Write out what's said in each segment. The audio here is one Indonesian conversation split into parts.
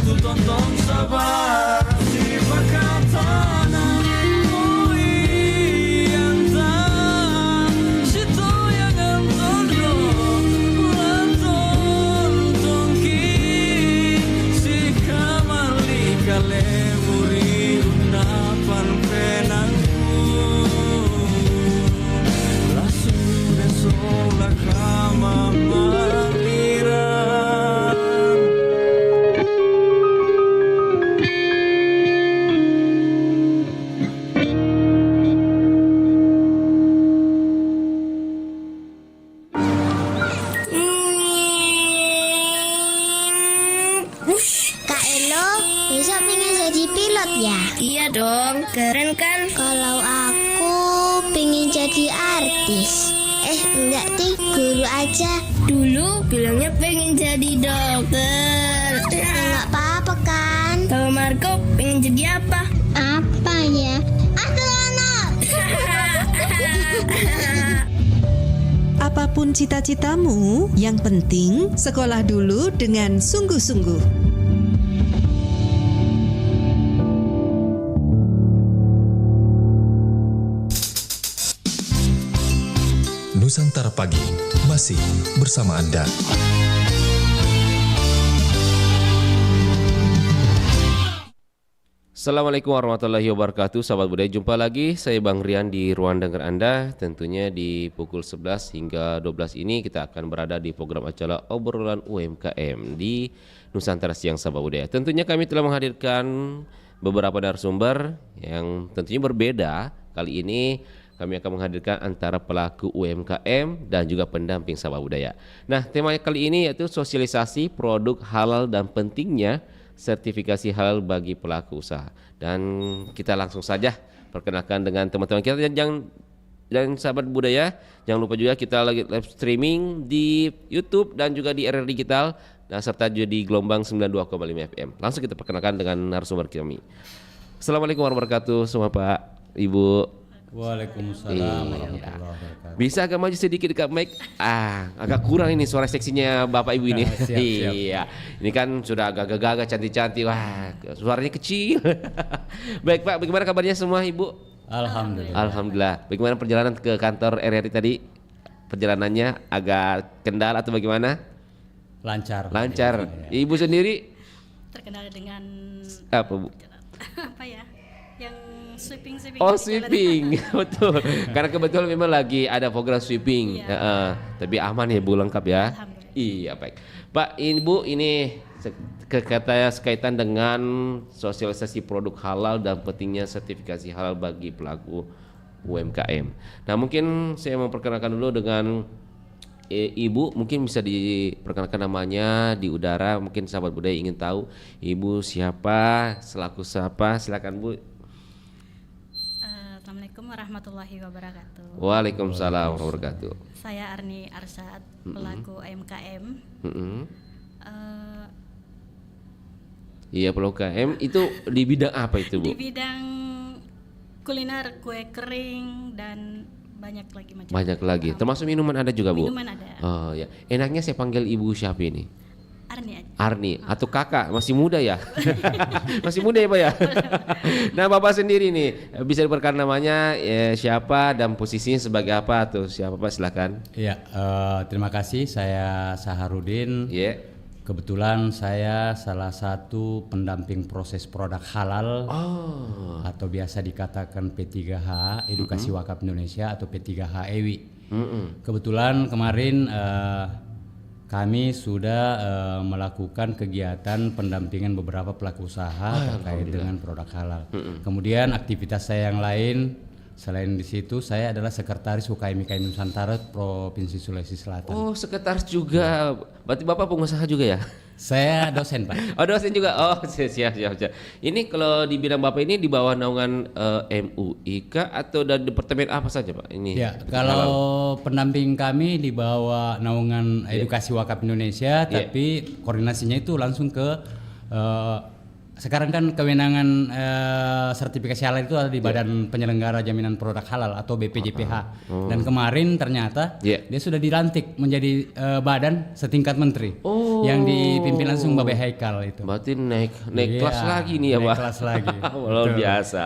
tu tonton sabar si pakatana oi anta sito yang antondo lanton tongki si kamali kale muri unapan penangku lasu desola kama Kak Elo, besok pengen jadi pilot ya? Iya dong, keren kan? Kalau aku pengen jadi artis. Enggak deh, guru aja. Dulu bilangnya pengen jadi dokter. Enggak apa-apa kan? Kalau Marco pengen jadi apa? Apa ya? Astronot. Apapun cita-citamu, yang penting sekolah dulu dengan sungguh-sungguh. Nusantara Pagi masih bersama Anda. Assalamualaikum warahmatullahi wabarakatuh. Sahabat budaya, jumpa lagi saya Bang Rian di ruang dengar Anda. Tentunya di pukul 11 hingga 12 ini kita akan berada di program acara obrolan UMKM di Nusantara Siang Sahabat Budaya. Tentunya kami telah menghadirkan beberapa narasumber yang tentunya berbeda. Kali ini kami akan menghadirkan antara pelaku UMKM dan juga pendamping sahabat budaya. Nah, tema kali ini yaitu sosialisasi produk halal dan pentingnya sertifikasi halal bagi pelaku usaha. Dan kita langsung saja perkenalkan dengan teman-teman kita dan sahabat budaya. Jangan lupa juga kita lagi live streaming di YouTube dan juga di RR Digital dan serta juga di gelombang 92,5 FM. Langsung kita perkenalkan dengan narasumber kami. Assalamualaikum warahmatullahi wabarakatuh semua Pak, Ibu. Waalaikumsalam warahmatullahi wabarakatuh. Bisa agak maju sedikit dekat mic. Agak kurang ini suara seksinya Bapak Ibu ini. Siap. Iya. Ini kan sudah agak gagah cantik-cantik. Wah, suaranya kecil. Baik Pak, bagaimana kabarnya semua Ibu? Alhamdulillah. Alhamdulillah. Bagaimana perjalanan ke kantor RRI tadi? Perjalanannya agak kendala atau bagaimana? Lancar. Lancar. Ya. Ibu sendiri Terkenal dengan apa Bu? apa ya? Yang sweeping. Oh, sweeping. Betul. Karena kebetulan memang lagi ada program sweeping. Iya. Tapi aman ya Bu, lengkap ya. Alhamdulillah. Iya, baik. Pak, Ibu ini sekaitan dengan sosialisasi produk halal dan pentingnya sertifikasi halal bagi pelaku UMKM. Nah, mungkin saya memperkenalkan dulu dengan Ibu, mungkin bisa diperkenalkan namanya di udara. Mungkin sahabat budaya ingin tahu Ibu siapa, selaku siapa. Silakan Bu. Assalamualaikum warahmatullahi wabarakatuh. Waalaikumsalam warahmatullahi wabarakatuh. Saya Arni Arsad, pelaku UMKM. Iya, pelaku UMKM itu di bidang apa itu Bu? Di bidang kuliner, kue kering dan banyak lagi macam. Banyak lagi. Termasuk minuman ada juga Bu? Minuman ada. Oh ya. Enaknya saya panggil Ibu siapa ini? Arni aja. Arni atau kakak, masih muda ya? Masih muda ya Pak ya? Nah Bapak sendiri nih bisa diperkenalkan namanya siapa dan posisinya sebagai apa tuh siapa Pak, silakan. Iya, terima kasih. Saya Saharudin. Iya. Kebetulan saya salah satu pendamping proses produk halal atau biasa dikatakan P3H, Edukasi Wakaf Indonesia atau P3H EWI. Kebetulan kemarin kami sudah melakukan kegiatan pendampingan beberapa pelaku usaha terkait dengan produk halal. Kemudian aktivitas saya yang lain selain di situ, saya adalah sekretaris UKM IKM Nusantara Provinsi Sulawesi Selatan. Oh, sekretaris juga. Berarti Bapak pengusaha juga ya? Saya dosen Pak. Oh, dosen juga. Oh, siap. Ini kalau dibilang Bapak ini di bawah naungan MUI kah atau dari departemen apa saja Pak? Ini. Ya, kalau pendamping kami di bawah naungan Edukasi Wakaf Indonesia, tapi koordinasinya itu langsung ke sekarang kan kewenangan sertifikasi halal itu ada di Badan Penyelenggara Jaminan Produk Halal atau BPJPH. Dan kemarin ternyata dia sudah dilantik menjadi badan setingkat menteri yang dipimpin langsung Babe Haikal itu. Berarti naik kelas lagi nih ya Pak. Naik kelas lagi. Luar biasa.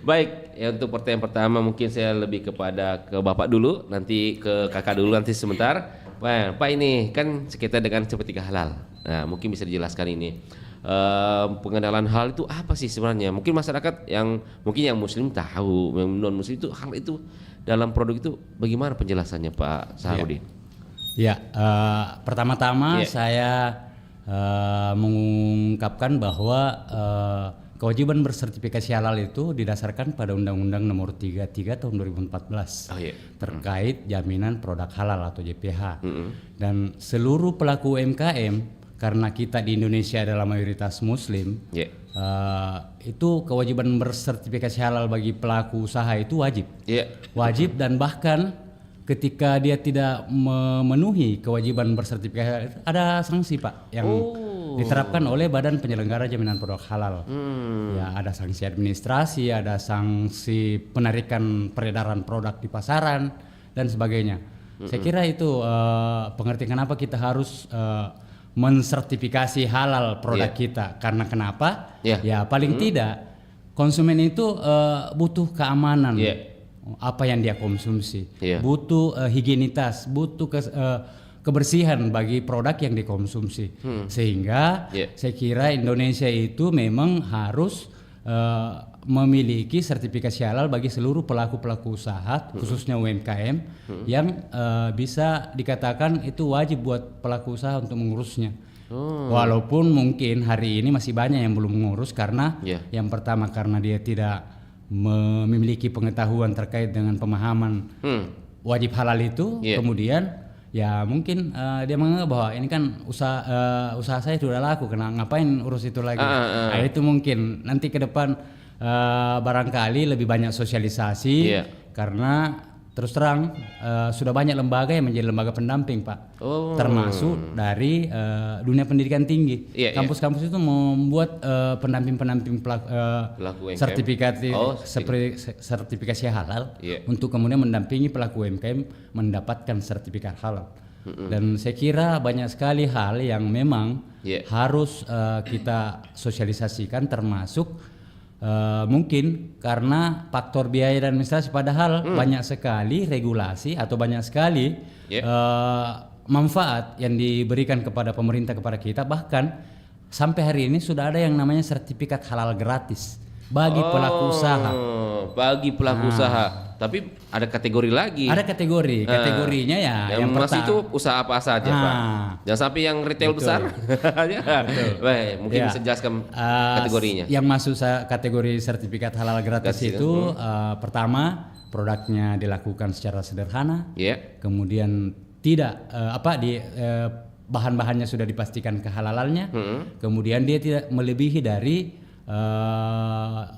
Baik, ya untuk pertanyaan pertama mungkin saya lebih kepada ke Bapak dulu, nanti ke Kakak dulu nanti sebentar. Pak ini kan sekitar dengan sertifikat halal. Nah mungkin bisa dijelaskan ini. Pengenalan hal itu apa sih sebenarnya? Mungkin masyarakat yang Muslim tahu, yang non Muslim itu hal itu dalam produk itu bagaimana penjelasannya Pak Saharudin? Ya, pertama-tama saya mengungkapkan bahwa kewajiban bersertifikasi halal itu didasarkan pada Undang-Undang Nomor 33 Tahun 2014 terkait jaminan produk halal atau JPH. Dan seluruh pelaku UMKM, karena kita di Indonesia adalah mayoritas Muslim, itu kewajiban bersertifikasi halal bagi pelaku usaha itu wajib. Wajib, dan bahkan ketika dia tidak memenuhi kewajiban bersertifikasi ada sanksi Pak yang diterapkan oleh Badan Penyelenggara Jaminan Produk Halal. Ya, ada sanksi administrasi, ada sanksi penarikan peredaran produk di pasaran dan sebagainya. Saya kira itu pengertian kenapa kita harus mensertifikasi halal produk kita. Karena kenapa? Ya paling tidak konsumen itu butuh keamanan apa yang dia konsumsi, butuh higienitas, butuh kebersihan bagi produk yang dikonsumsi. Sehingga saya kira Indonesia itu memang harus memiliki sertifikasi halal bagi seluruh pelaku-pelaku usaha, khususnya UMKM, yang bisa dikatakan itu wajib buat pelaku usaha untuk mengurusnya. Walaupun mungkin hari ini masih banyak yang belum mengurus karena yang pertama karena dia tidak memiliki pengetahuan terkait dengan pemahaman wajib halal itu, kemudian ya mungkin dia menganggap bahwa ini kan usaha saya sudah laku, ngapain urus itu lagi. Nah, itu mungkin nanti ke depan barangkali lebih banyak sosialisasi, karena terus terang sudah banyak lembaga yang menjadi lembaga pendamping Pak, termasuk dari dunia pendidikan tinggi. Kampus-kampus itu membuat pendamping-pendamping sertifikasi halal untuk kemudian mendampingi pelaku UMKM mendapatkan sertifikat halal. Dan saya kira banyak sekali hal yang memang harus kita sosialisasikan, termasuk mungkin karena faktor biaya dan administrasi, padahal banyak sekali regulasi atau banyak sekali manfaat yang diberikan kepada pemerintah kepada kita. Bahkan sampai hari ini sudah ada yang namanya sertifikat halal gratis bagi pelaku usaha. Bagi pelaku usaha. Tapi ada kategori lagi. Ada kategorinya yang masih itu usaha apa saja Pak. Jangan sampai yang retail besar. Baik, mungkin bisa jelaskan kategorinya. Yang masuk kategori sertifikat halal gratis itu pertama produknya dilakukan secara sederhana. Kemudian tidak bahan-bahannya sudah dipastikan kehalalannya. Kemudian dia tidak melebihi dari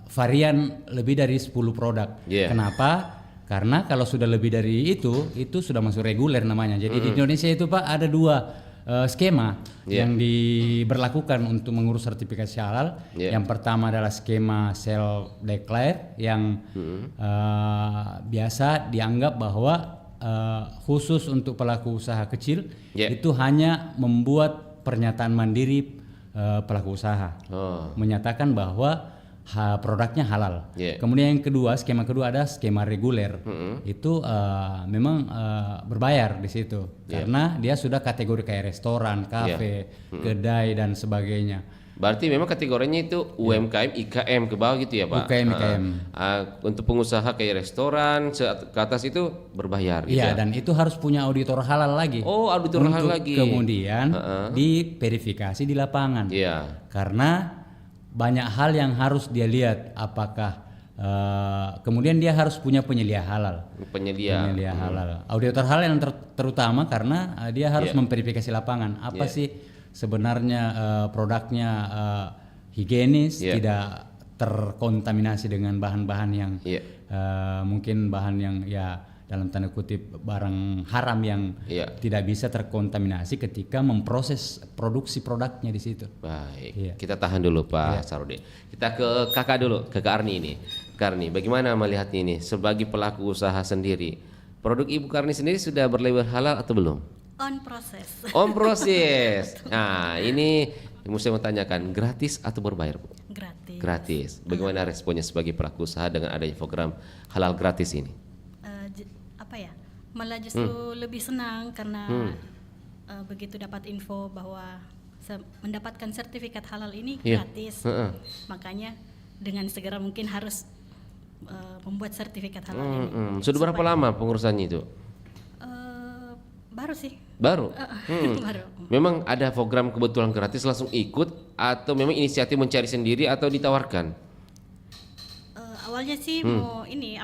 varian lebih dari 10 produk. Kenapa? Karena kalau sudah lebih dari itu sudah masuk reguler namanya. Jadi di Indonesia itu Pak ada 2 skema yang diberlakukan untuk mengurus sertifikasi halal. Yang pertama adalah skema self declare yang biasa dianggap bahwa khusus untuk pelaku usaha kecil, itu hanya membuat pernyataan mandiri pelaku usaha, menyatakan bahwa produknya halal. Kemudian yang kedua, skema kedua ada skema reguler. Itu memang berbayar di situ karena dia sudah kategori kayak restoran, kafe, kedai dan sebagainya. Berarti memang kategorinya itu UMKM, IKM ke bawah gitu ya Pak? UMKM, IKM. Untuk pengusaha kayak restoran ke atas itu berbayar gitu ya? Dan itu harus punya auditor halal lagi. Auditor halal lagi. Kemudian diverifikasi di lapangan. Karena banyak hal yang harus dia lihat, apakah kemudian dia harus punya penyelia halal. Penyelia halal. Auditor halal yang terutama karena dia harus memverifikasi lapangan. Apa sih sebenarnya produknya higienis, tidak terkontaminasi dengan bahan-bahan yang mungkin bahan yang dalam tanda kutip barang haram yang tidak bisa terkontaminasi ketika memproses produksi produknya di situ. Baik, kita tahan dulu Pak Sarudin. Kita ke kakak dulu, ke Kak Arni ini. Kak Arni, bagaimana melihat ini sebagai pelaku usaha sendiri? Produk Ibu Karni sendiri sudah berlabel halal atau belum? On proses. On proses. Nah, ini saya mau tanyakan, gratis atau berbayar, Bu? Gratis. Gratis. Bagaimana responnya sebagai pelaku usaha dengan adanya program halal gratis ini? Malah justru lebih senang karena begitu dapat info bahwa mendapatkan sertifikat halal ini gratis. Makanya dengan segera mungkin harus membuat sertifikat halal ini. Sudah berapa lama pengurusannya itu? Baru sih. Baru? Baru. Memang ada program kebetulan gratis langsung ikut atau memang inisiatif mencari sendiri atau ditawarkan? Awalnya sih mau ini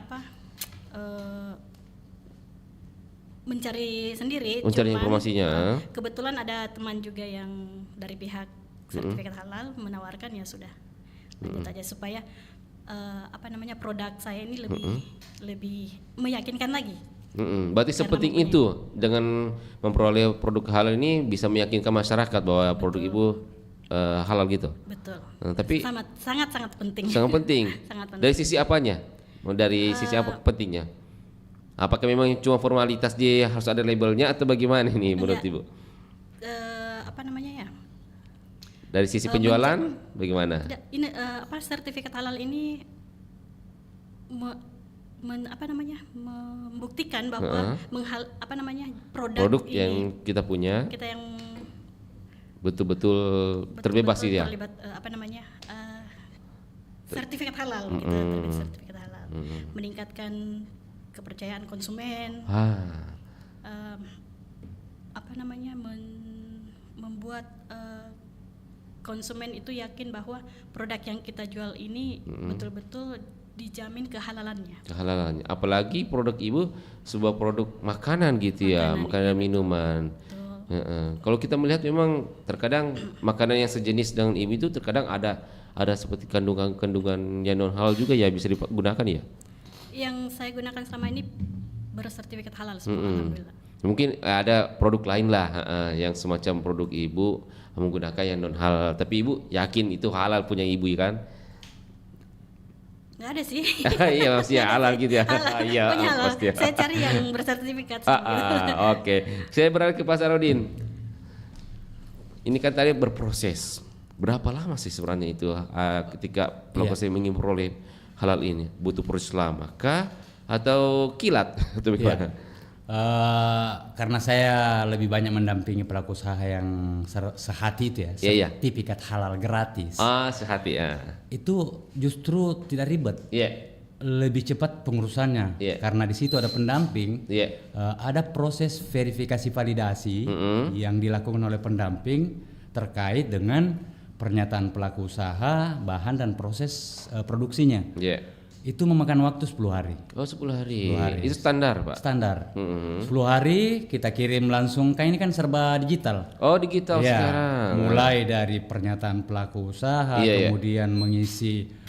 mencari sendiri, mencari informasinya. Kebetulan ada teman juga yang dari pihak sertifikat halal menawarkan, ya sudah lanjut aja supaya produk saya ini lebih meyakinkan lagi. Berarti sepenting itu dengan memperoleh produk halal ini bisa meyakinkan masyarakat bahwa produk Ibu halal gitu. Betul. Tapi sangat penting. Sangat penting. Sangat penting. Dari sisi apanya? Dari sisi apa pentingnya? Apakah memang cuma formalitas dia harus ada labelnya atau bagaimana ini menurut Ibu? Dari sisi penjualan bagaimana? Ini sertifikat halal ini membuktikan bahwa produk yang kita punya yang betul-betul terbebas sih ya. Sertifikat halal sertifikat halal. Meningkatkan kepercayaan konsumen, membuat konsumen itu yakin bahwa produk yang kita jual ini betul-betul dijamin kehalalannya. Kehalalannya, apalagi produk Ibu sebuah produk makanan gitu ya, makanan minuman. Kalau kita melihat memang terkadang makanan yang sejenis dengan Ibu itu terkadang ada seperti kandungan yang non halal juga ya, bisa digunakan ya. Yang saya gunakan selama ini bersertifikat halal semua, alhamdulillah. Mungkin ada produk lain lah yang semacam produk Ibu menggunakan yang non halal, tapi Ibu yakin itu halal punya Ibu kan? Nggak ada sih. Iya masih halal gitu ya. Iya pasti. Saya cari yang bersertifikat. Oke. Saya beralih ke Pak Sarudin. Ini kan tadi berproses. Berapa lama sih sebenarnya itu ketika proses ingin memperoleh halal ini? Butuh proses lama kah atau kilat atau bagaimana? Karena saya lebih banyak mendampingi pelaku usaha yang sehati itu ya, sertifikat halal gratis. Sehati ya. Itu justru tidak ribet. Lebih cepat pengurusannya karena di situ ada pendamping, ada proses verifikasi validasi yang dilakukan oleh pendamping terkait dengan pernyataan pelaku usaha, bahan dan proses produksinya. Itu memakan waktu 10 hari. 10 hari. Itu standar, Pak? Standar. 10 hari kita kirim langsung, kan ini kan serba digital. Digital sekarang. Mulai dari pernyataan pelaku usaha, kemudian mengisi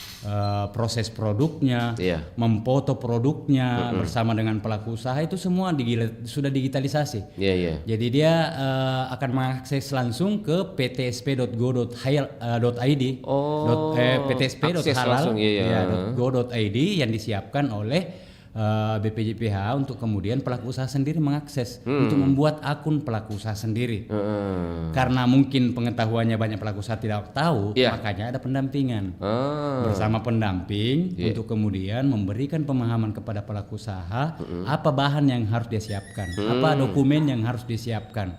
proses produknya, memfoto produknya bersama dengan pelaku usaha, itu semua sudah digitalisasi. Jadi dia akan mengakses langsung ke ptsp.go.id, ptsp.halal.go.id yang disiapkan oleh BPJPH untuk kemudian pelaku usaha sendiri mengakses untuk membuat akun pelaku usaha sendiri. Karena mungkin pengetahuannya banyak pelaku usaha tidak tahu, makanya ada pendampingan bersama pendamping untuk kemudian memberikan pemahaman kepada pelaku usaha apa bahan yang harus dia siapkan, apa dokumen yang harus disiapkan.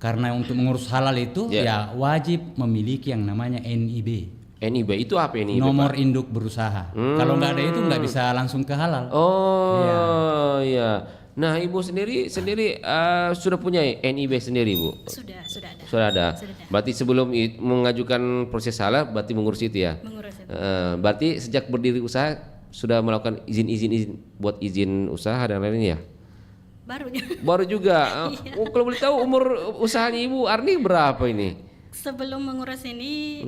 Karena untuk mengurus halal itu ya wajib memiliki yang namanya NIB. NIB itu apa NIB? Nomor induk berusaha. Kalau nggak ada itu nggak bisa langsung ke halal. Iya. Nah, Ibu sendiri sudah punya NIB sendiri, Bu? Sudah ada. Berarti sebelum mengajukan proses halal, berarti mengurus itu ya? Mengurus itu. Berarti sejak berdiri usaha sudah melakukan izin buat izin usaha dan lain-lain ya? Baru juga. Kalau boleh tahu umur usahanya Ibu Arni berapa ini? Sebelum mengurus ini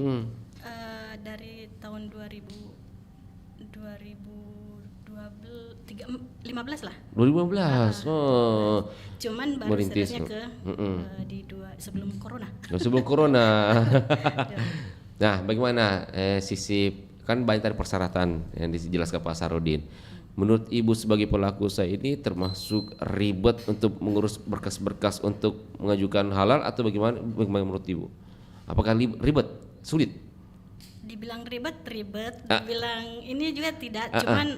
dari tahun 2016 2015 lah. 2015. Oh. Cuman baru Merintis. seriusnya sebelum corona. Sebelum corona. Nah, bagaimana sisi kan banyak tadi persyaratan yang dijelaskan Pak Sarudin. Menurut Ibu sebagai pelaku usaha ini termasuk ribet untuk mengurus berkas-berkas untuk mengajukan halal atau bagaimana menurut Ibu? Apakah ribet, sulit? Dibilang ribet, dibilang ini juga tidak, cuman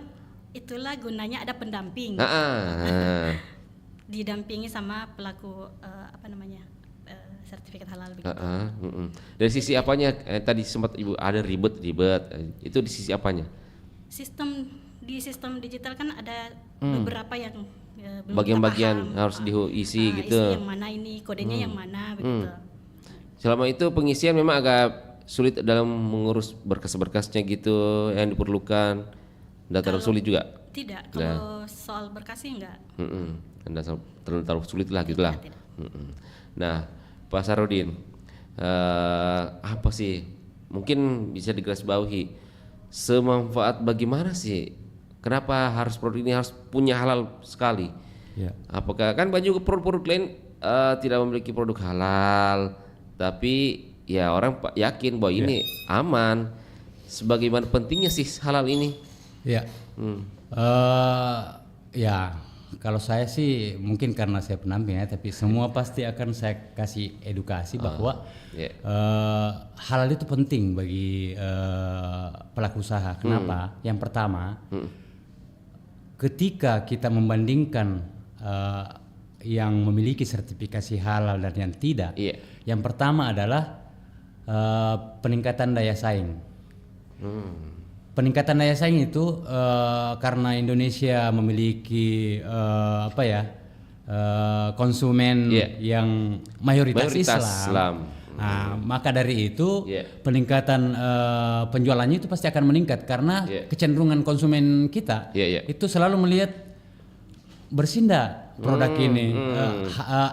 itulah gunanya ada pendamping. Didampingi sama pelaku sertifikat halal begitu. Dari sisi apanya tadi sempat Ibu ada ribet itu di sisi apanya? Di sistem digital kan ada beberapa yang belum bagian-bagian kita paham. harus diisi gitu. Isi yang mana ini, kodenya yang mana begitu. Selama itu pengisian memang agak sulit dalam mengurus berkas-berkasnya gitu yang diperlukan. Data sulit juga? Tidak, kalau soal berkasnya enggak. Terlalu sulit lah gitu lah. Nah, Pak Sarudin, apa sih mungkin bisa digarisbawahi semanfaat bagaimana sih? Kenapa harus produk ini harus punya halal sekali? Ya. Apakah kan banyak produk-produk lain tidak memiliki produk halal, tapi ya orang yakin bahwa ini aman. Sebagaimana pentingnya sih halal ini? Ya. Ya, kalau saya sih mungkin karena saya pendamping ya, tapi semua pasti akan saya kasih edukasi bahwa halal itu penting bagi pelaku usaha. Kenapa? Yang pertama, ketika kita membandingkan yang memiliki sertifikasi halal dan yang tidak, yang pertama adalah peningkatan daya saing. Peningkatan daya saing itu karena Indonesia memiliki konsumen yang mayoritas Islam. Nah, maka dari itu peningkatan penjualannya itu pasti akan meningkat karena kecenderungan konsumen kita itu selalu melihat bersih ndak produk ini,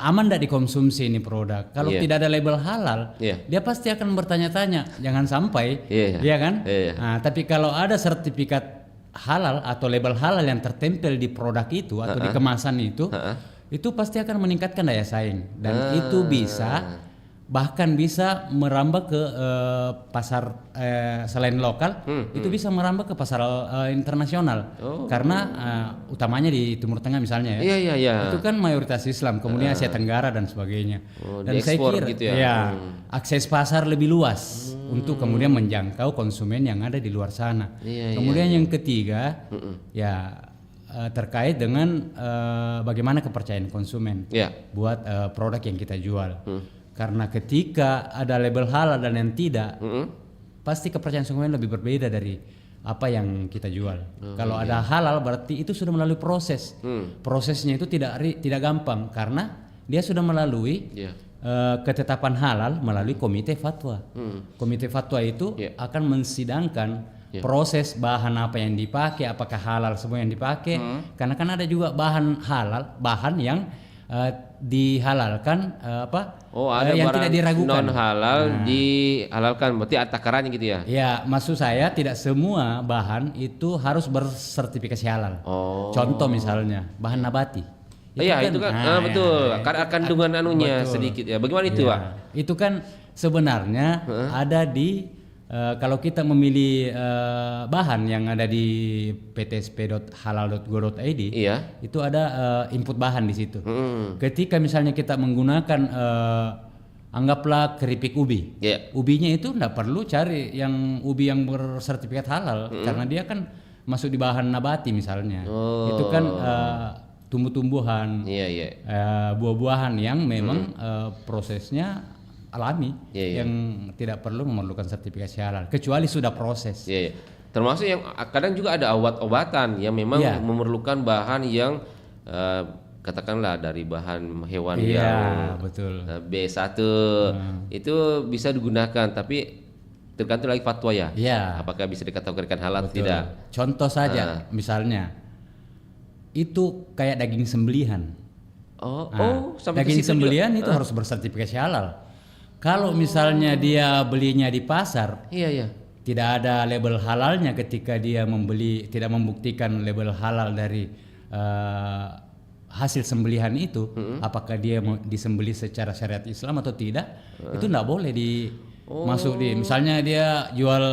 aman ndak dikonsumsi ini produk. Kalau tidak ada label halal, dia pasti akan bertanya-tanya, jangan sampai, ya kan? Nah, tapi kalau ada sertifikat halal atau label halal yang tertempel di produk itu atau di kemasan itu pasti akan meningkatkan daya saing dan itu bahkan bisa merambah ke pasar selain lokal, itu bisa merambah ke pasar internasional. Karena utamanya di Timur Tengah misalnya ya. Itu kan mayoritas Islam, kemudian Asia Tenggara dan sebagainya. Dan saya kira gitu ya. Akses pasar lebih luas untuk kemudian menjangkau konsumen yang ada di luar sana. Kemudian yang ketiga terkait dengan bagaimana kepercayaan konsumen buat produk yang kita jual. Karena ketika ada label halal dan yang tidak, pasti kepercayaan konsumen lebih berbeda dari apa yang kita jual. Kalau ada halal berarti itu sudah melalui proses. Prosesnya itu tidak gampang karena dia sudah melalui ketetapan halal melalui komite fatwa. Komite fatwa itu akan mensidangkan proses bahan apa yang dipakai, apakah halal semua yang dipakai. Karena kan ada juga bahan yang dihalalkan ada yang tidak diragukan. Non halal dihalalkan, berarti takarannya gitu ya? Ya, maksud saya tidak semua bahan itu harus bersertifikasi halal. Contoh misalnya bahan nabati. Itu kan betul. Kandungan anunya betul. Sedikit ya. Bagaimana itu, Pak? Itu kan sebenarnya ada di kalau kita memilih bahan yang ada di ptsp.halal.go.id, itu ada input bahan di situ. Ketika misalnya kita menggunakan anggaplah keripik ubi, ubinya itu tidak perlu cari yang ubi yang bersertifikat halal karena dia kan masuk di bahan nabati misalnya. Itu kan tumbuh-tumbuhan, buah-buahan yang memang prosesnya alami yang tidak perlu memerlukan sertifikasi halal kecuali sudah proses. Termasuk yang kadang juga ada obat-obatan yang memang memerlukan bahan yang katakanlah dari bahan hewan yang betul. B1 itu bisa digunakan tapi tergantung lagi fatwa apakah bisa dikategorikan halal atau tidak. Contoh saja misalnya itu kayak daging sembelihan. Daging sembelihan itu harus bersertifikasi halal. Kalau misalnya dia belinya di pasar, tidak ada label halalnya ketika dia membeli, tidak membuktikan label halal dari hasil sembelihan itu, apakah dia disembelih secara syariat Islam atau tidak, itu tidak boleh masuk di, misalnya dia jual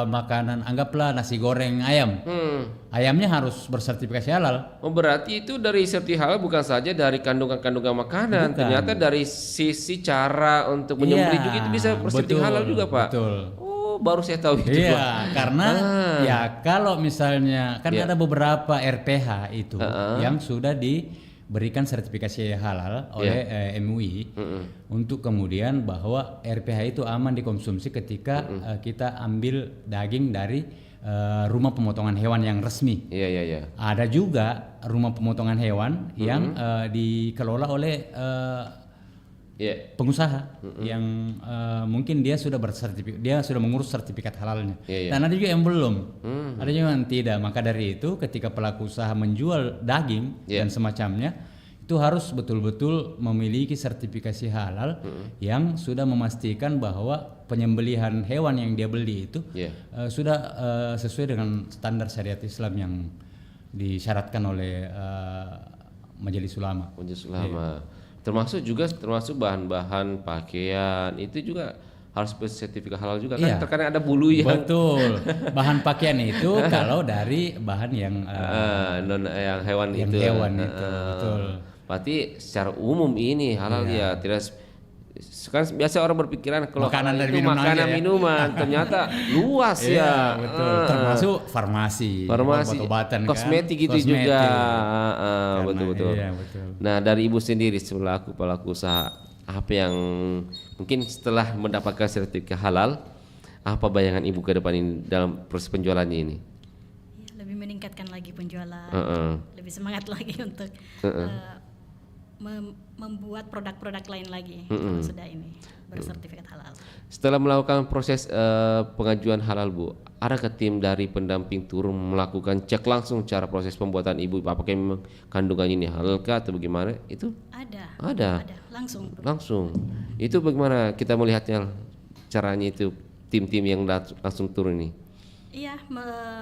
makanan, anggaplah nasi goreng ayam, ayamnya harus bersertifikasi halal. Oh, berarti itu dari sertifikasi halal bukan saja dari kandungan-kandungan makanan, ternyata dari sisi cara untuk menyembelih juga itu bisa bersertifikasi halal juga, Pak. Betul. Oh, baru saya tahu itu, Pak. Iya, karena ya kalau misalnya kan ada beberapa RPH itu yang sudah diberikan sertifikasi halal oleh MUI untuk kemudian bahwa RPH itu aman dikonsumsi ketika kita ambil daging dari rumah pemotongan hewan yang resmi. Iya. Ada juga rumah pemotongan hewan yang dikelola oleh pengusaha yang mungkin dia sudah dia sudah mengurus sertifikat halalnya. Dan ada juga yang belum, ada juga yang tidak. Maka dari itu ketika pelaku usaha menjual daging dan semacamnya, itu harus betul-betul memiliki sertifikasi halal yang sudah memastikan bahwa penyembelihan hewan yang dia beli itu sudah sesuai dengan standar syariat Islam yang disyaratkan oleh Majelis Ulama. Termasuk bahan-bahan pakaian itu juga harus bersertifikat halal juga kan, terkadang ada bulu yang betul. Bahan pakaian itu kalau dari bahan yang yang hewan yang itu. Hewan itu, betul. Berarti secara umum ini halal ya, tidak. Kan biasa orang berpikiran kalau makanan dari itu makanan minuman, ternyata luas ya. Betul. Termasuk farmasi, obat-obatan, kosmetik kan? Itu juga. Betul. Iya, betul. Nah, dari Ibu sendiri selaku pelaku usaha, apa yang mungkin setelah mendapatkan sertifikat halal, apa bayangan Ibu ke depan ini dalam proses penjualannya ini? Ya, lebih meningkatkan lagi penjualan, lebih semangat lagi untuk membuat produk-produk lain lagi kalau sudah ini bersertifikat halal. Setelah melakukan proses pengajuan halal, Bu, adakah tim dari pendamping turun melakukan cek langsung cara proses pembuatan Ibu, apakah memang kandungan ini halalkah atau bagaimana? Itu ada langsung. Itu bagaimana kita melihatnya caranya itu, tim-tim yang langsung turun ini? Iya,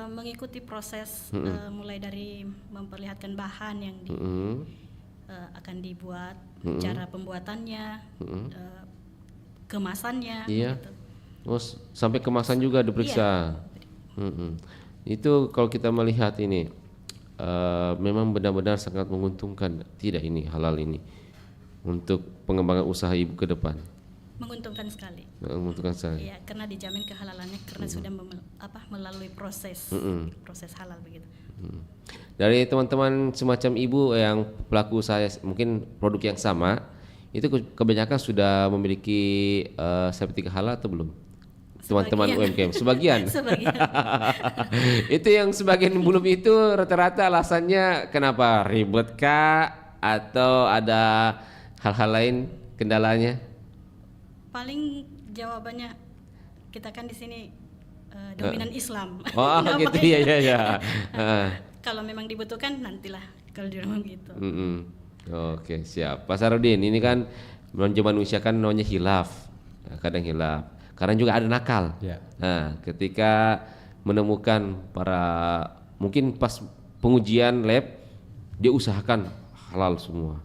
mengikuti proses mulai dari memperlihatkan bahan yang akan dibuat, cara pembuatannya, kemasannya. Gitu. Sampai kemasan juga diperiksa. Itu kalau kita melihat ini memang benar-benar sangat menguntungkan tidak ini halal ini untuk pengembangan usaha Ibu ke depan. Menguntungkan sekali. Iya, karena dijamin kehalalannya karena sudah melalui proses halal begitu. Dari teman-teman semacam Ibu yang pelaku usaha mungkin produk yang sama, itu kebanyakan sudah memiliki sertifikat halal atau belum? Teman-teman UMKM sebagian. Itu yang sebagian belum itu rata-rata alasannya kenapa, ribet kah atau ada hal-hal lain kendalanya? Paling jawabannya kita kan di sini dominan Islam. Oh gitu ya. Kalau memang dibutuhkan nantilah kalau di rumah gitu. Oke, siap. Pak Sarudin, ini kan manusia kan namanya hilaf, kadang hilaf. Karena juga ada nakal. Nah, ketika menemukan mungkin pas pengujian lab dia usahakan halal semua.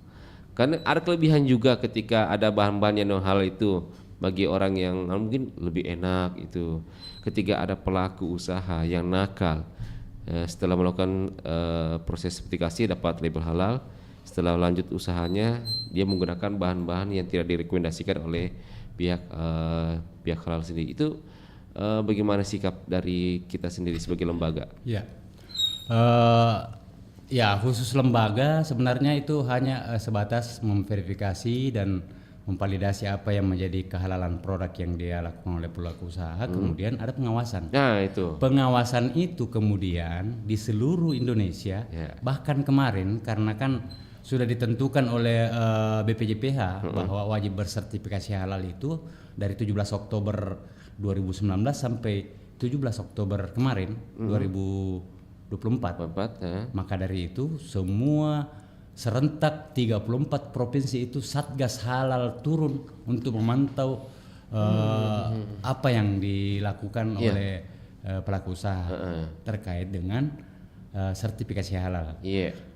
Karena ada kelebihan juga ketika ada bahan-bahan yang non halal itu bagi orang yang mungkin lebih enak itu. Ketika ada pelaku usaha yang nakal, setelah melakukan proses sertifikasi dapat label halal, setelah lanjut usahanya dia menggunakan bahan-bahan yang tidak direkomendasikan oleh pihak halal sendiri. Itu bagaimana sikap dari kita sendiri sebagai lembaga? Ya, khusus lembaga sebenarnya itu hanya sebatas memverifikasi dan memvalidasi apa yang menjadi kehalalan produk yang dia lakukan oleh pelaku usaha. Kemudian ada pengawasan. Nah, itu. Pengawasan itu kemudian di seluruh Indonesia, bahkan kemarin karena kan sudah ditentukan oleh BPJPH bahwa wajib bersertifikasi halal itu dari 17 Oktober 2019 sampai 17 Oktober kemarin 2024. Maka dari itu semua serentak 34 provinsi itu Satgas Halal turun untuk memantau apa yang dilakukan oleh pelaku usaha terkait dengan sertifikasi halal.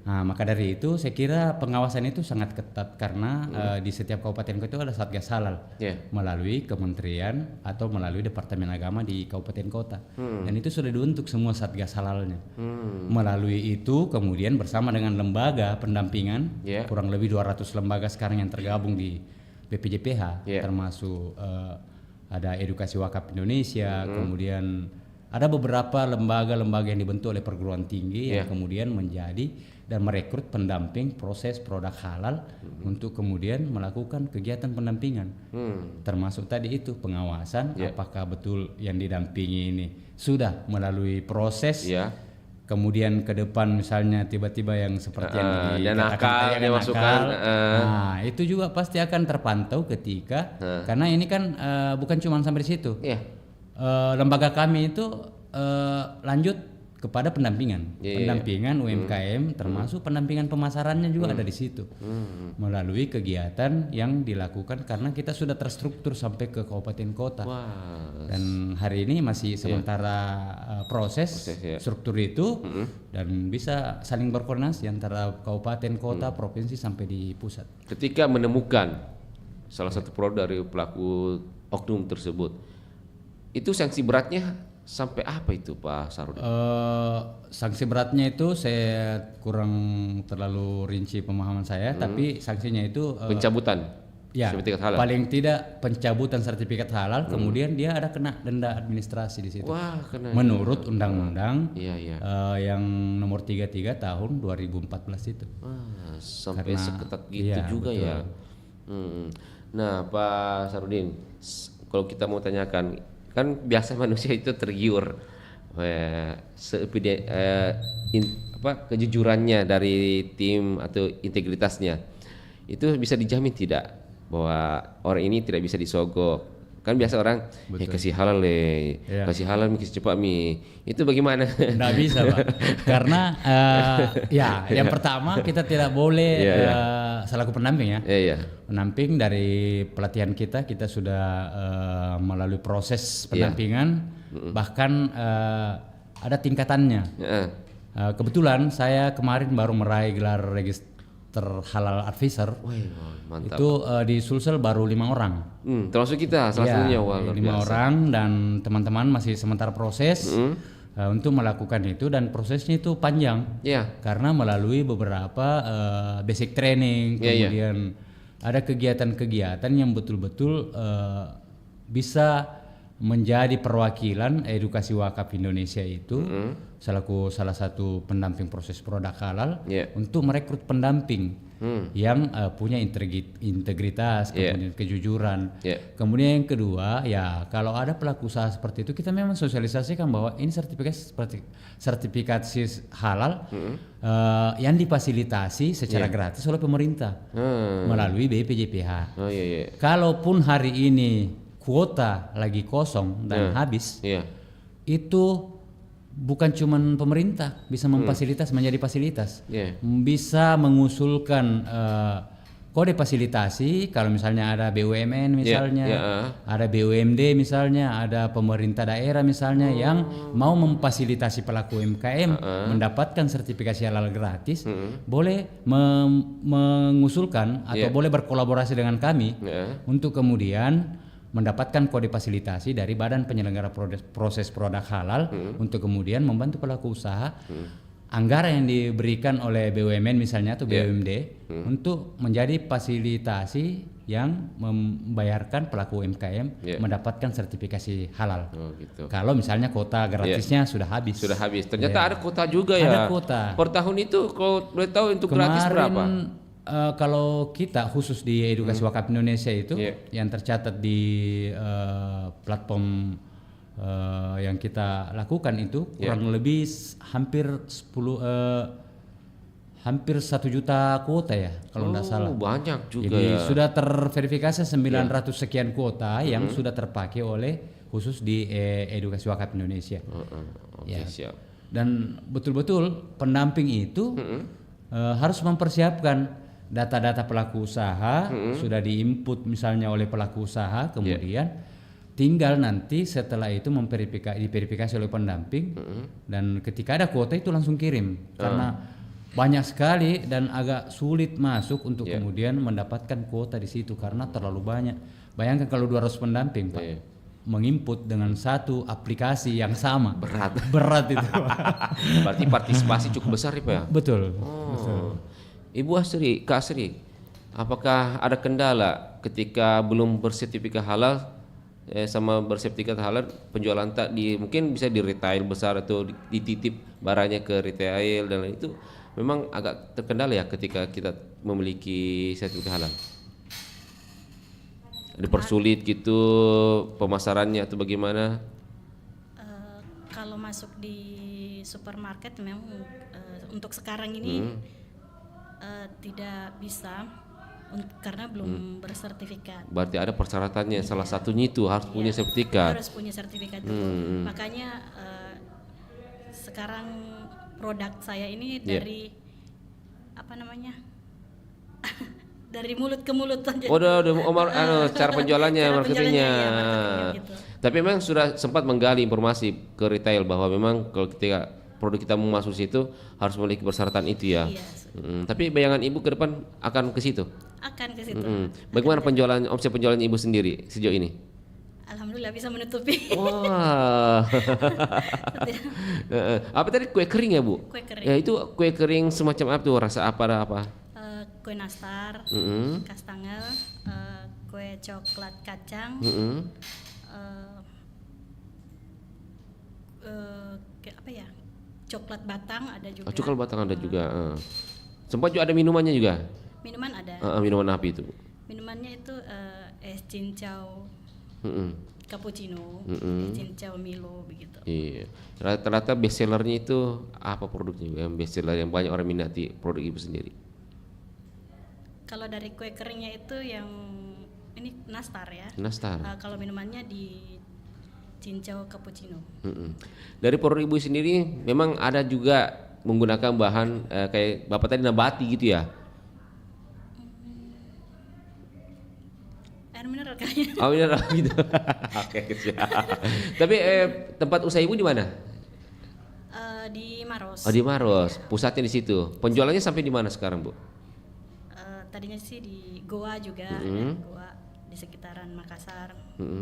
Nah, maka dari itu saya kira pengawasan itu sangat ketat karena di setiap kabupaten kota itu ada Satgas Halal melalui kementerian atau melalui Departemen Agama di kabupaten kota. Dan itu sudah dibentuk semua Satgas Halalnya. Melalui itu kemudian bersama dengan lembaga pendampingan, kurang lebih 200 lembaga sekarang yang tergabung di BPJPH, termasuk ada Edukasi Wakaf Indonesia, kemudian ada beberapa lembaga-lembaga yang dibentuk oleh perguruan tinggi yang kemudian menjadi dan merekrut pendamping proses produk halal untuk kemudian melakukan kegiatan pendampingan. Termasuk tadi itu pengawasan apakah betul yang didampingi ini sudah melalui proses. Kemudian ke depan misalnya tiba-tiba yang seperti yang dikatakan nakal, nah itu juga pasti akan terpantau ketika karena ini kan bukan cuma sampai di situ. Lembaga kami itu lanjut kepada pendampingan UMKM, termasuk pendampingan pemasarannya juga ada di situ melalui kegiatan yang dilakukan karena kita sudah terstruktur sampai ke kabupaten kota. Dan hari ini masih sementara proses struktur itu dan bisa saling berkoordinasi antara kabupaten, kota, provinsi sampai di pusat. Ketika menemukan salah satu produk dari pelaku oknum tersebut, itu sanksi beratnya sampai apa itu Pak Sarudin? Sanksi beratnya itu saya kurang terlalu rinci pemahaman saya, tapi sanksinya itu pencabutan sertifikat halal. Paling tidak pencabutan sertifikat halal, kemudian dia ada kena denda administrasi di situ. Menurut undang-undang yang nomor 33 tahun 2014 itu. Sampai seketat gitu juga betul. Nah Pak Sarudin, kalau kita mau tanyakan, kan biasa manusia itu tergiur kejujurannya dari tim atau integritasnya, itu bisa dijamin tidak bahwa orang ini tidak bisa disogok? Kan biasa orang kasih halal kasih halal kasih cepat itu bagaimana? Nggak bisa Pak, karena yang pertama kita tidak boleh selaku pendamping pendamping dari pelatihan kita sudah melalui proses pendampingan, bahkan ada tingkatannya. Kebetulan saya kemarin baru meraih gelar register halal advisor. Mantap. Itu di Sulsel baru 5 orang. Termasuk kita salah satunya. 5 orang dan teman-teman masih sementara proses untuk melakukan itu, dan prosesnya itu panjang karena melalui beberapa basic training, kemudian ada kegiatan-kegiatan yang betul-betul bisa menjadi perwakilan Edukasi Wakaf Indonesia itu selaku salah satu pendamping proses produk halal untuk merekrut pendamping yang punya integritas, kemudian kejujuran. Kemudian yang kedua, kalau ada pelaku usaha seperti itu, kita memang sosialisasikan bahwa ini sertifikasi halal yang difasilitasi secara gratis oleh pemerintah melalui BPJPH. Kalaupun hari ini kuota lagi kosong dan habis, itu bukan cuma pemerintah bisa memfasilitas menjadi fasilitas, bisa mengusulkan kode fasilitasi. Kalau misalnya ada BUMN misalnya, ada BUMD misalnya, ada pemerintah daerah misalnya yang mau memfasilitasi pelaku UMKM mendapatkan sertifikasi halal gratis, boleh mengusulkan atau boleh berkolaborasi dengan kami untuk kemudian mendapatkan kode fasilitasi dari Badan Penyelenggara Proses Produk Halal untuk kemudian membantu pelaku usaha anggaran yang diberikan oleh BUMN misalnya atau BUMD untuk menjadi fasilitasi yang membayarkan pelaku UMKM mendapatkan sertifikasi halal. Kalau misalnya kuota gratisnya sudah habis. Ternyata ada kuota juga Ada kuota. Per tahun itu kalau boleh tahu untuk gratis berapa? Kalau kita khusus di Edukasi Wakaf Indonesia itu yang tercatat di platform yang kita lakukan itu kurang lebih hampir 1 juta kuota kalau tidak salah. Banyak juga. Jadi sudah terverifikasi 900 sekian kuota yang sudah terpakai oleh khusus di Edukasi Wakaf Indonesia. Siap. Dan betul-betul pendamping itu harus mempersiapkan data-data pelaku usaha sudah diinput misalnya oleh pelaku usaha, kemudian tinggal nanti setelah itu diverifikasi oleh pendamping dan ketika ada kuota itu langsung kirim karena banyak sekali dan agak sulit masuk untuk kemudian mendapatkan kuota di situ karena terlalu banyak. Bayangkan kalau 200 pendamping Pak, menginput dengan satu aplikasi yang sama berat itu. Berarti partisipasi cukup besar ya Pak ya? Betul. Betul. Ibu Asri, Kak Asri, apakah ada kendala ketika belum bersertifikat halal sama bersertifikat halal penjualan mungkin bisa di retail besar atau dititip barangnya ke retail dan lain itu memang agak terkendala ya ketika kita memiliki sertifikat halal? Dipersulit gitu pemasarannya atau bagaimana? Kalau masuk di supermarket memang untuk sekarang ini tidak bisa karena belum bersertifikat. Berarti ada persyaratannya, salah satunya itu harus punya sertifikat. Harus punya sertifikat dulu. Makanya sekarang produk saya ini dari apa namanya? Dari mulut ke mulut aja. Cara penjualannya, marketingnya. Gitu. Tapi memang sudah sempat menggali informasi ke retail bahwa memang kalau ketika produk kita mau masuk situ harus memiliki persyaratan itu ya. Iya. Tapi bayangan Ibu ke depan akan ke situ? Akan ke situ. Bagaimana omset penjualan Ibu sendiri sejauh ini? Alhamdulillah bisa menutupi. Wah. Apa tadi kue kering ya Bu? Kue kering. Ya itu kue kering semacam apa tuh? Rasa apa? Kue nastar, kastangel, kue coklat kacang, apa ya? Coklat batang ada juga. Coklat batang ada juga. Sempat juga ada minumannya juga. Minuman ada. Minuman apa itu? Minumannya itu es cincau, cappuccino, es cincau Milo begitu. Iya. Rata-rata best sellernya itu apa produknya? Yang best seller yang banyak orang minati produk Ibu sendiri? Kalau dari kue keringnya itu yang ini nastar ya. Nastar. Kalau minumannya di cincau cappuccino. Dari produk Ibu sendiri memang ada juga menggunakan bahan kayak Bapak tadi nabati gitu ya? Air mineral kayaknya. Oh mineral gitu. Oke siap. Tapi tempat usaha Ibu di mana? Di Maros. Oh di Maros. Pusatnya di situ. Penjualannya sampai di mana sekarang Bu? Tadinya sih di Goa juga, ada Goa di sekitaran Makassar.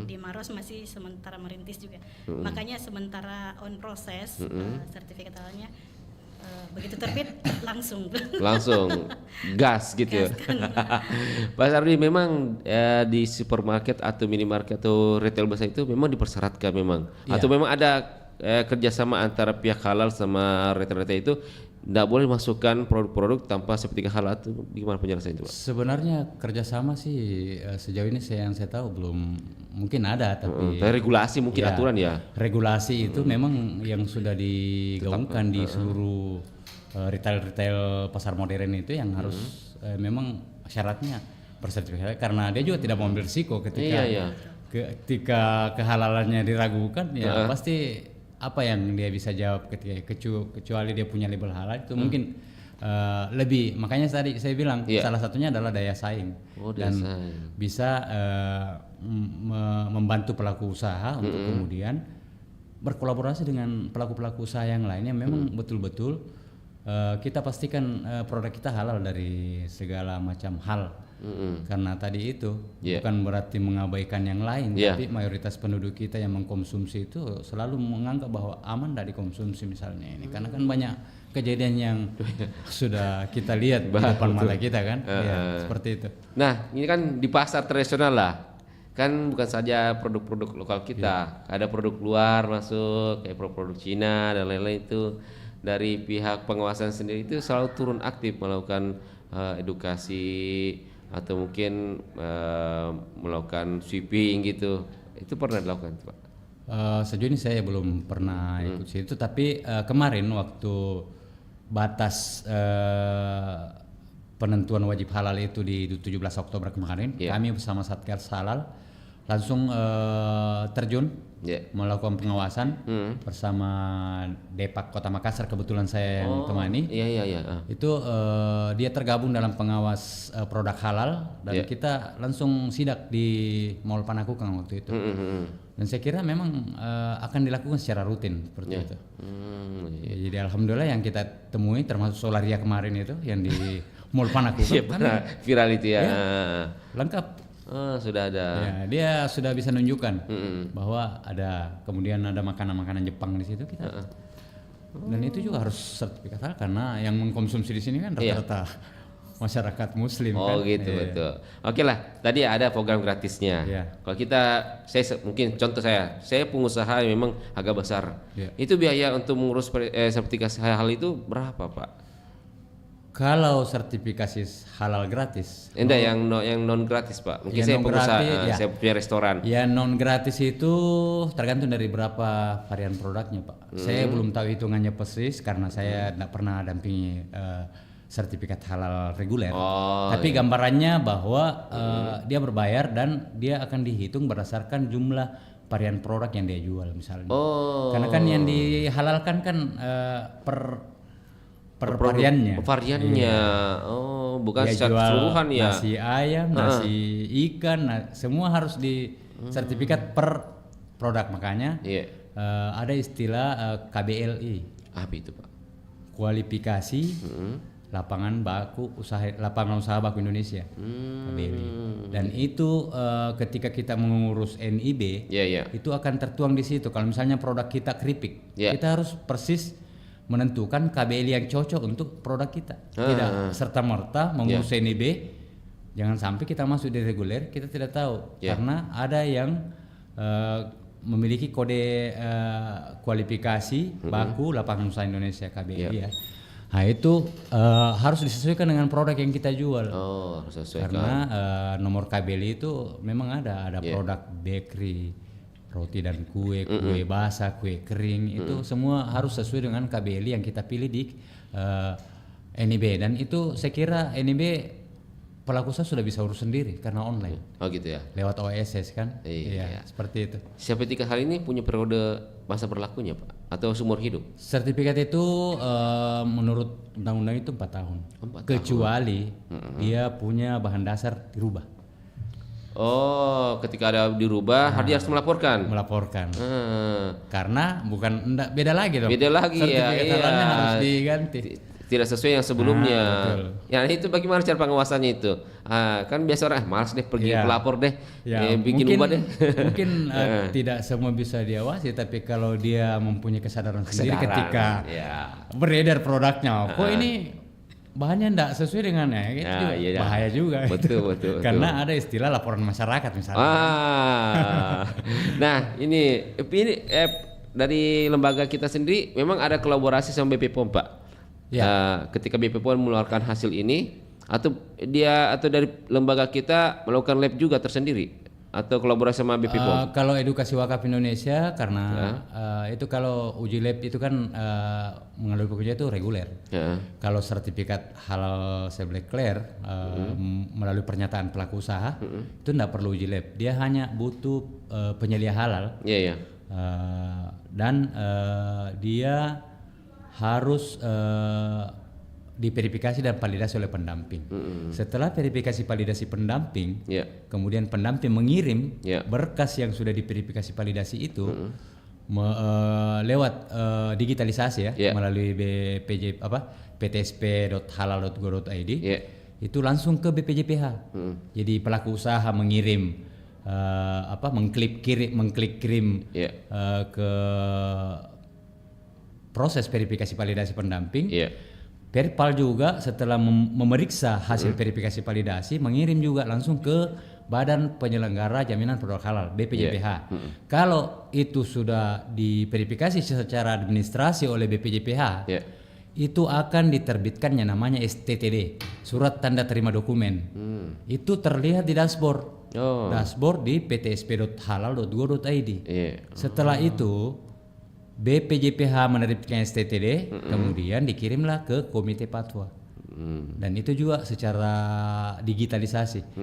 Di Maros masih sementara merintis juga. Makanya sementara on proses sertifikat halalnya begitu terbit langsung gas gitu. Pak Sardi memang di supermarket atau minimarket atau retail besar itu memang dipersyaratkan memang atau memang ada kerjasama antara pihak halal sama retail-retail itu tidak boleh masukkan produk-produk tanpa sertifikat halal itu gimana penjelasan itu Pak? Sebenarnya kerjasama sih sejauh ini yang saya tahu belum, mungkin ada tapi regulasi mungkin aturan ya. Regulasi itu memang yang sudah digaungkan di seluruh retail pasar modern itu yang harus memang syaratnya bersertifikat karena dia juga tidak mau ambil risiko ketika kehalalannya diragukan ya pasti apa yang dia bisa jawab ketika kecuali dia punya label halal itu mungkin lebih, makanya tadi saya bilang salah satunya adalah daya saing dan bisa membantu pelaku usaha untuk kemudian berkolaborasi dengan pelaku-pelaku usaha yang lainnya memang betul-betul kita pastikan produk kita halal dari segala macam hal. Karena tadi itu bukan berarti mengabaikan yang lain, tapi mayoritas penduduk kita yang mengkonsumsi itu selalu menganggap bahwa aman dari konsumsi misalnya ini, karena kan banyak kejadian yang sudah kita lihat di depan mata kita kan, seperti itu. Nah ini kan di pasar tradisional lah, kan bukan saja produk-produk lokal kita, ada produk luar masuk kayak produk Cina dan lain-lain itu. Dari pihak pengawasan sendiri itu selalu turun aktif melakukan edukasi atau mungkin melakukan sweeping gitu. Itu pernah dilakukan Pak? Sejauh ini saya belum pernah ikut situ, tapi kemarin waktu batas penentuan wajib halal itu di 17 Oktober kemarin, kami bersama Satgas Halal langsung terjun melakukan pengawasan bersama Depak Kota Makassar, kebetulan saya yang temani. Iya. Itu dia tergabung dalam pengawas produk halal dan kita langsung sidak di Mall Panakukang waktu itu. Dan saya kira memang akan dilakukan secara rutin seperti itu. Jadi alhamdulillah yang kita temui termasuk Solaria kemarin itu yang di Mall Panakukang kan viral itu ya. Lengkap. Sudah ada. Ya, dia sudah bisa nunjukkan bahwa ada, kemudian ada makanan-makanan Jepang di situ kita. Dan itu juga harus sertifikat halal karena yang mengkonsumsi di sini kan rata-rata masyarakat Muslim. Oh kan? Gitu betul. Oke lah, tadi ada program gratisnya. Kalau saya mungkin contoh saya pengusaha yang memang agak besar. Itu biaya untuk mengurus sertifikasi halal itu berapa Pak? Kalau sertifikasi halal gratis, enggak yang non gratis Pak. Mungkin saya pengusaha, saya punya restoran. Ya non gratis itu tergantung dari berapa varian produknya Pak. Saya belum tahu hitungannya persis karena saya tidak pernah dampingi sertifikat halal reguler. Tapi gambarannya bahwa dia berbayar dan dia akan dihitung berdasarkan jumlah varian produk yang dia jual misalnya. Karena kan yang dihalalkan kan per variannya. Bukan secara keseluruhan ya. Nasi ayam, nasi ikan, semua harus di sertifikat per produk. Makanya ada istilah KBLI. Apa itu Pak? Kualifikasi lapangan usaha baku Indonesia. KBLI. Dan itu ketika kita mengurus NIB, itu akan tertuang di situ. Kalau misalnya produk kita keripik, kita harus persis menentukan KBLI yang cocok untuk produk kita. Tidak serta-merta mengurus NIB, jangan sampai kita masuk di reguler kita tidak tahu. Karena ada yang memiliki kode kualifikasi baku lapangan usaha Indonesia KBLI ya. Nah itu harus disesuaikan dengan produk yang kita jual. Harus sesuaikan. Karena nomor KBLI itu memang ada produk bakery, roti dan kue basah, kue kering, itu semua harus sesuai dengan KBLI yang kita pilih di NIB. Dan itu saya kira NIB pelaku usaha sudah bisa urus sendiri karena online. Oh gitu ya. Lewat OSS kan. Iya, seperti itu. Sertifikat hal ini punya periode masa berlakunya Pak atau seumur hidup? Sertifikat itu menurut undang-undang itu 4 tahun. Kecuali dia punya bahan dasar dirubah. Ketika ada dirubah, dia harus melaporkan. Karena beda lagi dong. Beda lagi sertifikat harus diganti. Tidak sesuai yang sebelumnya. Ya itu bagaimana cara pengawasannya itu? Kan biasa orang malas deh pergi pelapor deh, bikin ubah deh. Mungkin tidak semua bisa diawasi, tapi kalau dia mempunyai kesadaran sendiri ketika beredar produknya, kok ini bahannya tidak sesuai dengannya, itu bahaya juga. Betul. Karena ada istilah laporan masyarakat misalnya. Nah ini dari lembaga kita sendiri memang ada kolaborasi sama BP POM Pak. Ketika BP POM mengeluarkan hasil ini, atau dari lembaga kita melakukan lab juga tersendiri atau kolaborasi sama BP POM? Kalau Edukasi Wakaf Indonesia karena itu kalau uji lab itu kan melalui pekerja itu reguler. Kalau sertifikat halal Seblecler melalui pernyataan pelaku usaha itu tidak perlu uji lab. Dia hanya butuh penyelia halal. Dan dia harus diverifikasi dan validasi oleh pendamping. Setelah verifikasi validasi pendamping, kemudian pendamping mengirim berkas yang sudah diverifikasi validasi itu lewat digitalisasi melalui ptsp.halal.go.id, itu langsung ke BPJPH. Jadi pelaku usaha mengirim mengklik kirim ke proses verifikasi validasi pendamping. Perpal juga setelah memeriksa hasil verifikasi validasi mengirim juga langsung ke Badan Penyelenggara Jaminan Produk Halal BPJPH. Kalau itu sudah diverifikasi secara administrasi oleh BPJPH, itu akan diterbitkannya namanya STTD, Surat Tanda Terima Dokumen. Itu terlihat di dashboard. Dashboard di ptsp.halal.go.id. Setelah itu BPJPH menerbitkan STTD, kemudian dikirimlah ke Komite Fatwa. Dan itu juga secara digitalisasi.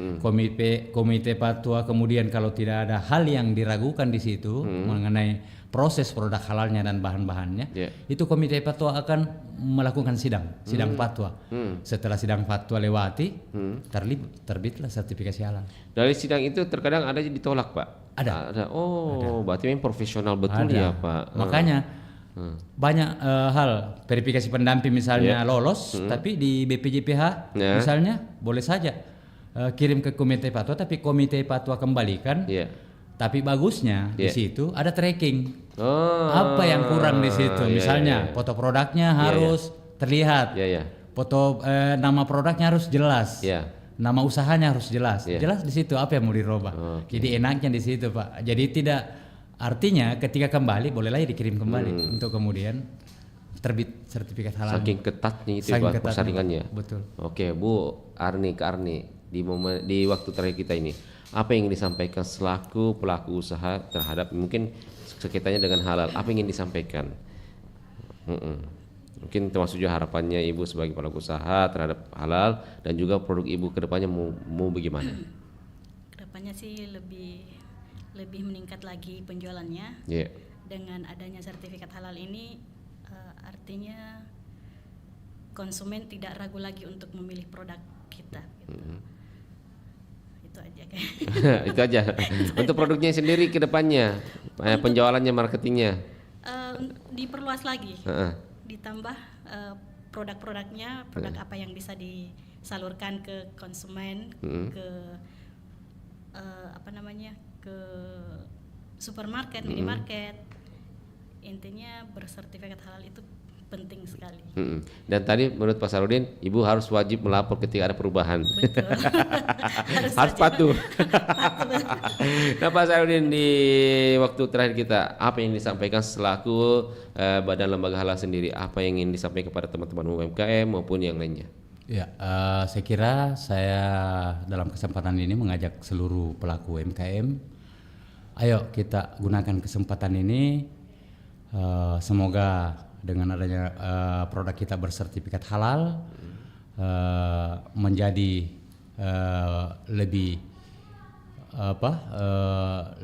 Komite Fatwa kemudian kalau tidak ada hal yang diragukan di situ mengenai proses produk halalnya dan bahan-bahannya, itu Komite Fatwa akan melakukan sidang fatwa. Setelah sidang fatwa lewati, terbitlah sertifikasi halal. Dari sidang itu terkadang ada yang ditolak, Pak. Ada. Oh, berarti memang profesional betul ya, Pak. Makanya banyak hal verifikasi pendamping misalnya lolos, tapi di BPJPH misalnya boleh saja kirim ke Komite Fatwa, tapi Komite Fatwa kembalikan. Tapi bagusnya di situ ada tracking. Apa yang kurang di situ? Misalnya foto produknya harus terlihat. Foto nama produknya harus jelas. Nama usahanya harus jelas. Jelas di situ apa yang mau dirubah. Jadi enaknya di situ, Pak. Jadi tidak artinya ketika kembali boleh lagi dikirim kembali untuk kemudian terbit sertifikat halal. Saking ketatnya itu Pak persaringannya. Betul. Oke, Bu Arni di waktu terakhir kita ini, apa yang ingin disampaikan selaku pelaku usaha terhadap mungkin sekitarnya dengan halal? Apa yang ingin disampaikan? Mungkin termasuk juga harapannya Ibu sebagai pelaku usaha terhadap halal dan juga produk Ibu kedepannya mau bagaimana? Kedepannya sih lebih meningkat lagi penjualannya. Dengan adanya sertifikat halal ini artinya konsumen tidak ragu lagi untuk memilih produk kita. Gitu. Itu aja kayak. Itu aja. Untuk produknya sendiri ke depannya, penjualannya, marketingnya diperluas lagi. Ditambah produk-produknya, produk apa yang bisa disalurkan ke konsumen, ke ke supermarket, minimarket. Intinya bersertifikat halal itu penting sekali. Dan tadi menurut Pak Sarudin, Ibu harus wajib melapor ketika ada perubahan. Betul. harus patuh. Nah, Pak Sarudin, di waktu terakhir kita, apa yang disampaikan selaku Badan Lembaga Halal sendiri? Apa yang ingin disampaikan kepada teman-teman UMKM maupun yang lainnya? Ya, saya kira saya dalam kesempatan ini mengajak seluruh pelaku UMKM, ayo kita gunakan kesempatan ini. Semoga dengan adanya produk kita bersertifikat halal menjadi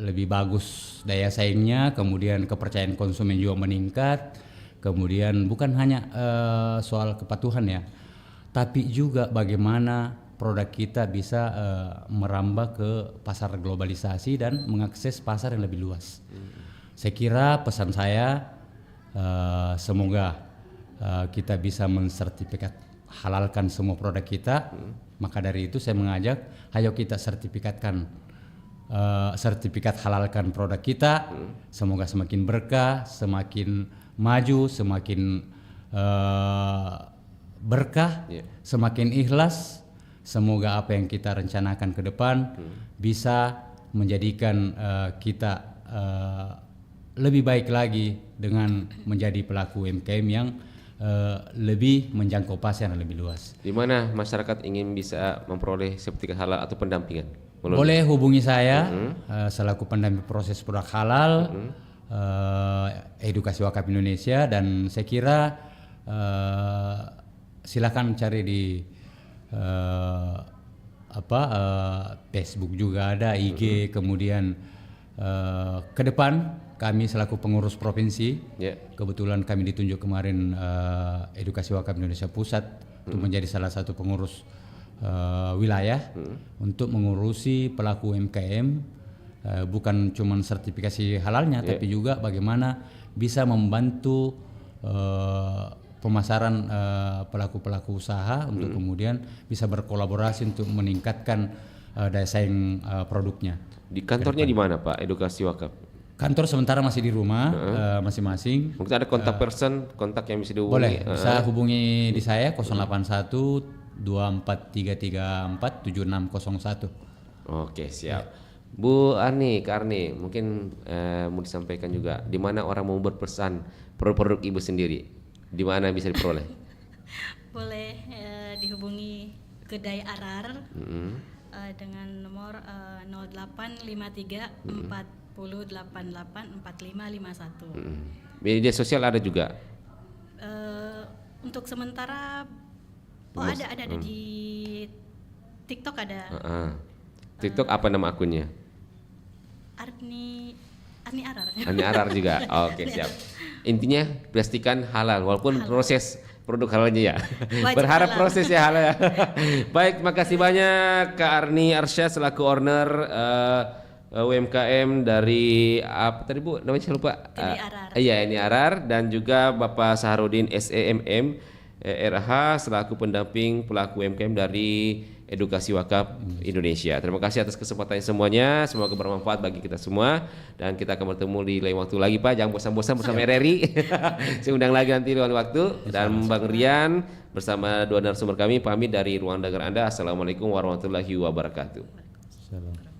lebih bagus daya saingnya, kemudian kepercayaan konsumen juga meningkat, kemudian bukan hanya soal kepatuhan ya, tapi juga bagaimana produk kita bisa merambah ke pasar globalisasi dan mengakses pasar yang lebih luas. Saya kira pesan saya semoga kita bisa mensertifikat halalkan semua produk kita. Maka dari itu saya mengajak, ayo kita sertifikatkan sertifikat halalkan produk kita. Semoga semakin berkah, semakin maju, semakin berkah, semakin ikhlas. Semoga apa yang kita rencanakan ke depan bisa menjadikan kita lebih baik lagi dengan menjadi pelaku UMKM yang lebih menjangkau pasar yang lebih luas. Di mana masyarakat ingin bisa memperoleh sertifikat halal atau pendampingan? Boleh hubungi saya selaku pendamping proses produk halal, Edukasi Wakaf Indonesia, dan saya kira silakan cari di Facebook juga ada, IG, kemudian ke depan kami selaku pengurus provinsi, kebetulan kami ditunjuk kemarin Edukasi Wakaf Indonesia Pusat untuk menjadi salah satu pengurus wilayah untuk mengurusi pelaku UMKM, bukan cuma sertifikasi halalnya, tapi juga bagaimana bisa membantu pemasaran pelaku-pelaku usaha untuk kemudian bisa berkolaborasi untuk meningkatkan daya saing produknya. Di kantornya di mana Pak Edukasi Wakaf? Kantor sementara masih di rumah masing-masing. Mungkin ada kontak person, kontak yang bisa dihubungi. Boleh, bisa hubungi di saya 081 2433 7601. Oke, siap. Bu Arni, Kak Arni, mungkin mau disampaikan juga di mana orang mau berpesan produk-produk Ibu sendiri, di mana bisa diperoleh? Boleh dihubungi Kedai Arar dengan nomor 0853 4088 4551. Media sosial ada juga? Untuk sementara Oh, ada di TikTok ada. TikTok apa nama akunnya? Arni Arar. Arni Arar juga. Oke, siap. Intinya pastikan halal walaupun proses produk halalnya ya. Berharap halal. Prosesnya halal ya. Baik, makasih banyak Kak Arni Arsyad selaku owner UMKM dari apa tadi Bu? Namanya saya lupa. Iya, ini Arar, dan juga Bapak Saharudin SEMM RH selaku pendamping pelaku UMKM dari Edukasi Wakaf Indonesia. Terima kasih atas kesempatannya semuanya. Semoga bermanfaat bagi kita semua, dan kita akan bertemu di lain waktu lagi Pak. Jangan bosan-bosan bersama RRI. Saya undang lagi nanti lain waktu. Dan Bang Rian bersama dua narasumber kami pamit dari ruang dengar Anda. Assalamualaikum warahmatullahi wabarakatuh. Salam.